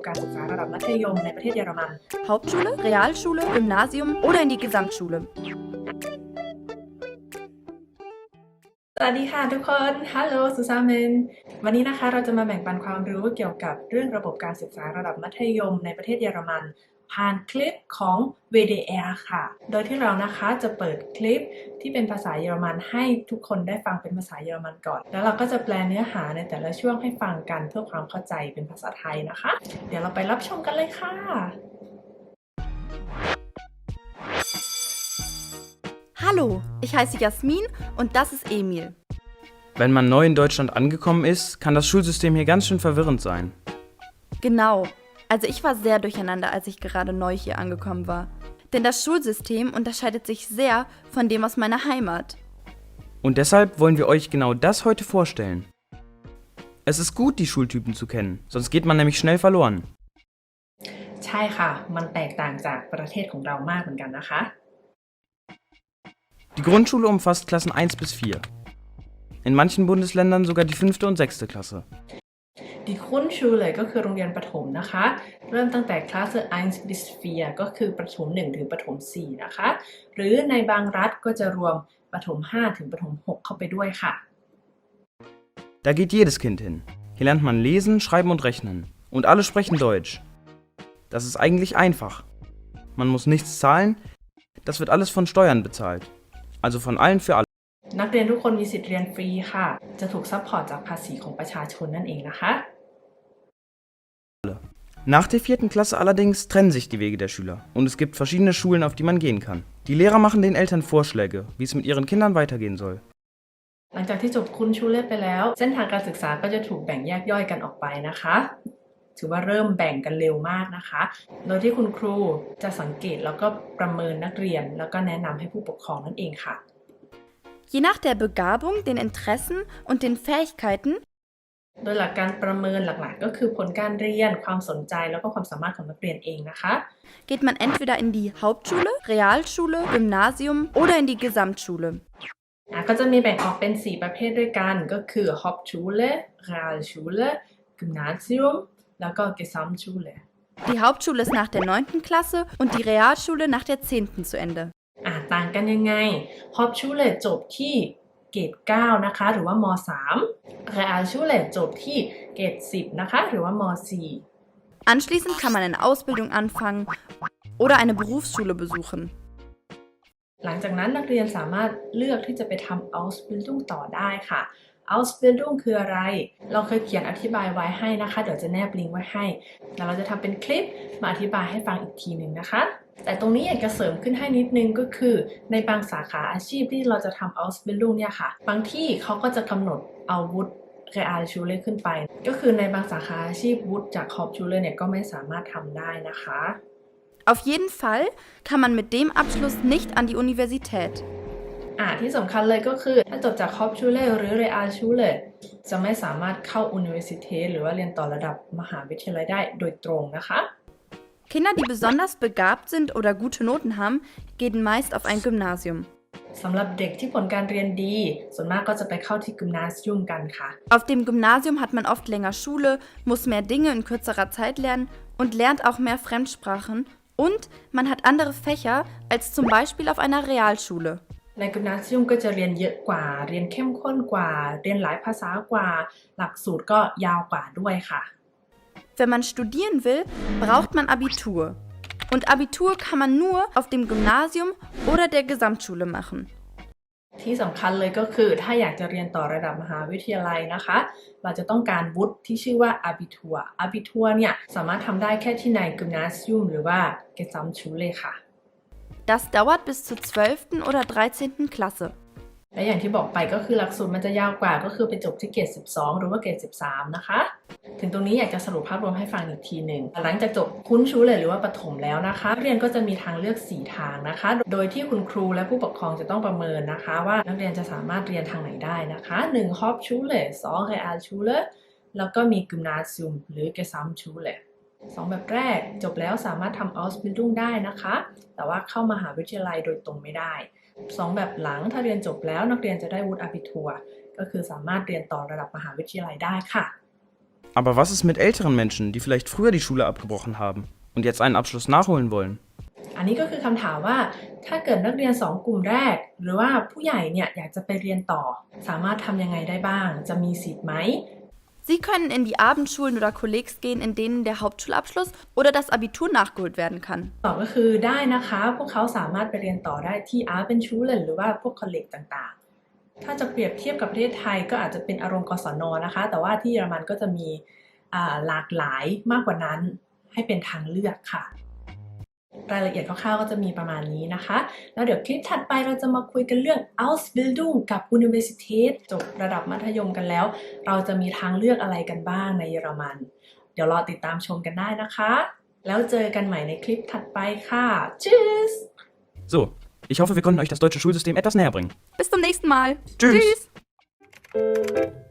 การศึกษาระดับมัธยมในประเทศเยอรมัน Hauptschule, Realschule, Gymnasium oder in die Gesamtschule. สวัสดีค่ะทุกคนฮัลโหลซูซาเมนวันนี้นะคะเราจะมาแบ่งปันความรู้เกี่ยวกับเรื่องระบบการศึกษาระดับมัธยมในประเทศเยอรมันผ่านคลิปของ WDR ค่ะ โดยที่เรานะคะจะเปิดคลิปที่เป็นภาษาเยอรมันให้ทุกคนได้ฟังเป็นภาษาเยอรมันก่อนแล้วเราก็จะแปลเนื้อหาในแต่ละช่วงให้ฟังกันเพื่อความเข้าใจเป็นภาษาไทยนะคะเดี๋ยวเราไปรับชมกันเลยค่ะ Hallo, ich heiße Jasmin und das ist Emil. Wenn man neu in Deutschland angekommen ist, kann das Schulsystem hier ganz schön verwirrend sein. Genau, also ich war sehr durcheinander, als ich gerade neu hier angekommen war. Denn das Schulsystem unterscheidet sich sehr von dem aus meiner Heimat. Und deshalb wollen wir euch genau das heute vorstellen. Es ist gut, die Schultypen zu kennen, sonst geht man nämlich schnell verloren. ใช่ค่ะมันแตกต่างจากประเทศของเรามากเหมือนกันนะคะ Die Grundschule umfasst Klassen 1 bis 4. In manchen Bundesländern sogar die 5. und 6. Klasse. Die Grundschule ก็คือโรงเรียนประถมนะคะเริ่มตั้งแต่ Klasse 1 bis 4 ก็คือประถม1ถึงประถม4นะคะหรือในบางรัฐก็จะรวมประถม5ถึงประถม6เข้าไปด้วยค่ะ Da geht jedes Kind hin. Hier lernt man lesen, schreiben und rechnen. Und alle sprechen Deutsch. Das ist eigentlich einfach. Man muss nichts zahlen, das wird alles von Steuern bezahlt. Also von allen für alle. นักเรียนทุกคนมีสิทธิ์เรียนฟรีค่ะจะถูกซัพพอร์ตจากภาษีของประชาชนนั่นเองนะคะ Nach der 4. Klasse allerdings trennen sich die Wege der Schüler und es gibt verschiedene Schulen, auf die man gehen kann. Die Lehrer machen den Eltern Vorschläge, wie es mit ihren Kindern weitergehen soll. หลังจากที่จบคุณชูเล่ไปแล้วเส้นทางการศึกษาก็จะถูกแบ่งแยกย่อยกันออกไปนะคะถือว่าเริ่มแบ่งกันเร็วมากนะคะโดยที่คุณครูจะสังเกตแล้วก็ประเมินนักเรียนแล้วก็แนะนำให้ผู้ปกครองนั่นเองค่ะ Je nach der Begabung, den Interessen und den Fähigkeiten โดยหลักการประเมินหลักๆก็คือผลการเรียนความสนใจแล้วก็ความสามารถของนักเรียนเองนะคะ geht man entweder in die Hauptschule, Realschule, Gymnasium oder in die Gesamtschule. ก็จะมีแบ่งออกเป็น4ประเภทด้วยกันก็คือ Hauptschule, Realschule, Gymnasium แล้วก็ Gesamtschule. Die Hauptschule ist nach der 9. Klasse und die Realschule nach der 10. zu Ende. ต่างกันยังไง Hauptschule จบที่เกรด9นะคะหรือว่าม3 Realschule จบที่เกรด10นะคะหรือว่าม4 Anschließend kann man eine Ausbildung anfangen oder eine Berufsschule besuchen. หลังจากนั้นนักเรียนสามารถเลือกที่จะไปทำ Ausbildung ต่อได้ค่ะ Ausbildung คืออะไรเราเคยเขียนอธิบายไว้ให้นะคะเดี๋ยวจะแนบลิงก์ไว้ให้แล้วเราจะทำเป็นคลิปมาอธิบายให้ฟังอีกทีหนึ่งนะคะแต่ตรงนี้อยากจะเสริมขึ้นให้นิดนึงก็คือในบางสาขาอาชีพที่เราจะทำ Ausbildung เนี่ยค่ะบางที่เขาก็จะกำหนดเอาวุฒิ Realschule ขึ้นไปก็คือในบางสาขาอาชีพวุฒิจาก Hauptschule เนี่ยก็ไม่สามารถทำได้นะคะ Auf jeden Fall kann man mit dem Abschluss nicht an die Universität. ที่สำคัญเลยก็คือถ้าจบจาก Hauptschule หรือ Realschule จะไม่สามารถเข้า Universität หรือว่าเรียนต่อระดับมหาวิทยาลัยได้โดยตรงนะคะ Kinder, die besonders begabt sind oder gute Noten haben, gehen meist auf ein Gymnasium. สำหรับเด็กที่ผลการเรียนดีส่วนมากก็จะไปเข้าที่ Gymnasium กันค่ะ Auf dem Gymnasium hat man oft länger Schule, muss mehr Dinge in kürzerer Zeit lernen und lernt auch mehr Fremdsprachen und man hat andere Fächer als zum Beispiel auf einer Realschule. ใน Gymnasium ก็จะเรียนเยอะกว่าเรียนเข้มข้นกว่าเรียนหลายภาษากว่าหลักสูตรก็ยาวกว่าด้วยค่ะ Wenn man studieren will, braucht man Abitur. Und Abitur kann man nur auf dem Gymnasium oder der Gesamtschule machen. ที่สำคัญเลยก็คือถ้าอยากจะเรียนต่อระดับมหาวิทยาลัยนะคะเราจะต้องการวุฒิที่ชื่อว่า Abitur Abitur เนี่ยสามารถทำได้แค่ที่ใน Gymnasium หรือว่า Gesamtschule ค่ะ Das dauert bis zur 12. oder 13. Klasse. และอย่างที่บอกไปก็คือหลักสูตรมันจะยาวกว่าก็คือไปจบที่เกรด12หรือว่าเกรด13นะคะถึงตรงนี้อยากจะสรุปภาพรวมให้ฟังอีกทีหนึ่งหลังจากจบคุ้นชูเลยหรือว่าประถมแล้วนะคะนักเรียนก็จะมีทางเลือก4ทางนะคะโดยที่คุณครูและผู้ปกครองจะต้องประเมินนะคะว่านักเรียนจะสามารถเรียนทางไหนได้นะคะ1 Hauptschule 2 Realschule แล้วก็มี Gymnasium หรือ Gesamtschule 2แบบแรกจบแล้วสามารถทำ Ausbildung ได้นะคะแต่ว่าเข้ามหาวิทยาลัยโดยตรงไม่ได้2แบบหลังถ้าเรียนจบแล้วนักเรียนจะได้วุฒิ Abitur ก็คือสามารถเรียนต่อระดับมหาวิทยาลัยได้ค่ะ Aber was ist mit älteren Menschen, die vielleicht früher die Schule abgebrochen haben und jetzt einen Abschluss nachholen wollen? อันนี้ก็คือคำถามว่าถ้าเกิดนักเรียน2กลุ่มแรกหรือว่าผู้ใหญ่เนี่ยอยากจะไปเรียนต่อสามารถทำยังไงได้บ้างจะมีสิทธิ์ไหม Sie können in die Abendschulen oder Kollegs gehen, in denen der Hauptschulabschluss oder das Abitur nachgeholt werden kann. ตอบก็คือได้นะคะพวกเขาสามารถไปเรียนต่อได้ที่ Abendschulen หรือว่าพวก College ต่างๆถ้าจะเปรียบเทียบกับประเทศไทยก็อาจจะเป็นอารมณ์กศน.นะคะแต่ว่าที่เยอรมันก็จะมีหลากหลายมากกว่านั้นให้เป็นทางเลือกค่ะรายละเอียดคร่าวๆก็จะมีประมาณนี้นะคะแล้วเดี๋ยวคลิปถัดไปเราจะมาคุยกันเรื่อง Ausbildung กับ Universität จบระดับมัธยมกันแล้วเราจะมีทางเลือกอะไรกันบ้างในเยอรมันเดี๋ยวรอติดตามชมกันได้นะคะแล้วเจอกันใหม่ในคลิปถัดไปค่ะ Tschüss So, ich hoffe, wir konnten euch das deutsche Schulsystem etwas näher bringen. Bis zum nächsten Mal. Tschüss. Tschüss.